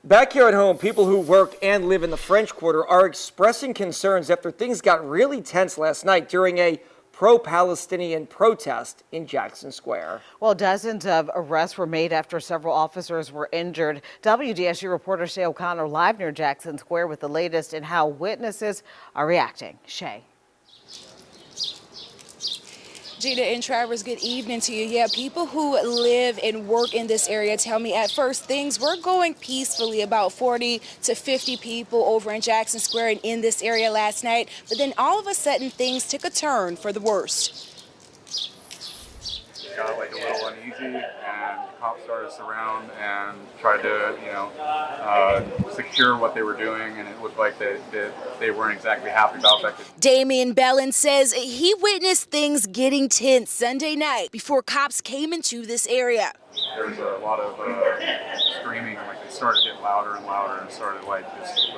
Back here at home, people who work and live in the French Quarter are expressing concerns after things got really tense last night during a pro-Palestinian protest in Jackson Square. Well, dozens of arrests were made after several officers were injured. WDSU reporter Shay O'Connor live near Jackson Square with the latest in how witnesses are reacting. Shay. Gina and Travers, good evening to you. Yeah, people who live and work in this area tell me at first things were going peacefully, about 40 to 50 people over in Jackson Square and in this area last night. But then all of a sudden things took a turn for the worst. It got like a little uneasy, and the cops started to surround and tried to, secure what they were doing, and it looked like they weren't exactly happy about that. Damian Bellin says he witnessed things getting tense Sunday night before cops came into this area. There was a lot of screaming, and like they started getting louder and louder, and started just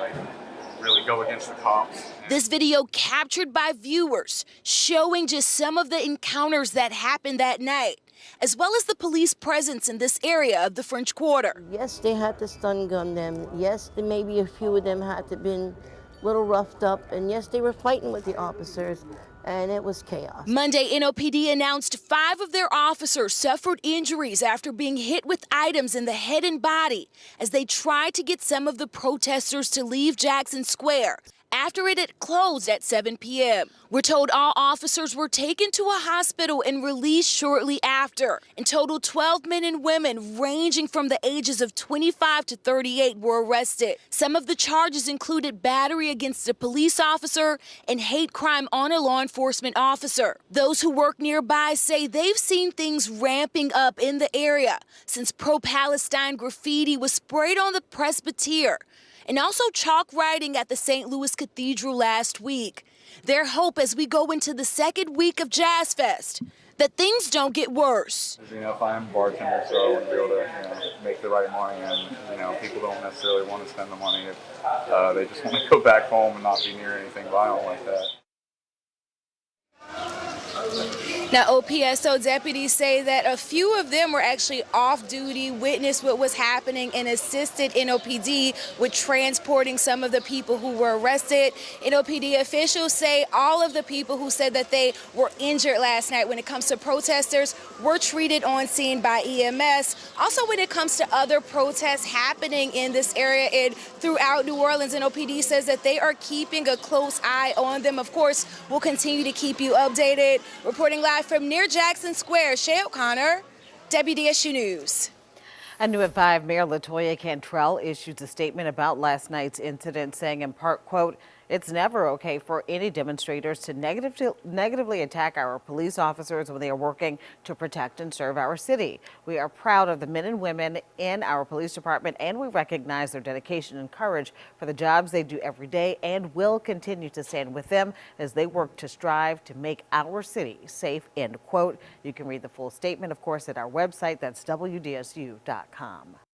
really go against the cops. This video captured by viewers showing just some of the encounters that happened that night, as well as the police presence in this area of the French Quarter. Yes, they had to stun gun them. Yes, maybe a few of them had to been a little roughed up. And yes, they were fighting with the officers, and it was chaos. Monday, NOPD announced 5 of their officers suffered injuries after being hit with items in the head and body as they tried to get some of the protesters to leave Jackson Square after it had closed at 7 p.m. We're told all officers were taken to a hospital and released shortly after. In total, 12 men and women ranging from the ages of 25 to 38 were arrested. Some of the charges included battery against a police officer and hate crime on a law enforcement officer. Those who work nearby say they've seen things ramping up in the area since pro-Palestine graffiti was sprayed on the Presbyterian and also chalk writing at the St. Louis Cathedral last week. Their hope as we go into the second week of Jazz Fest, that things don't get worse. If I'm a bartender, so I want to be able to make the right money, and people don't necessarily want to spend the money if they just want to go back home and not be near anything violent like that. Now, OPSO deputies say that a few of them were actually off duty, witnessed what was happening, and assisted NOPD with transporting some of the people who were arrested. NOPD officials say all of the people who said that they were injured last night when it comes to protesters were treated on scene by EMS. Also, when it comes to other protests happening in this area and throughout New Orleans, NOPD says that they are keeping a close eye on them. Of course, we'll continue to keep you updated. Reporting live from near Jackson Square, Shay O'Connor, WDSU News. And new at 5, Mayor LaToya Cantrell issues a statement about last night's incident, saying in part, quote, "It's never okay for any demonstrators to negatively attack our police officers when they are working to protect and serve our city. We are proud of the men and women in our police department, and we recognize their dedication and courage for the jobs they do every day, and will continue to stand with them as they work to strive to make our city safe," end quote. You can read the full statement, of course, at our website. That's WDSU.com.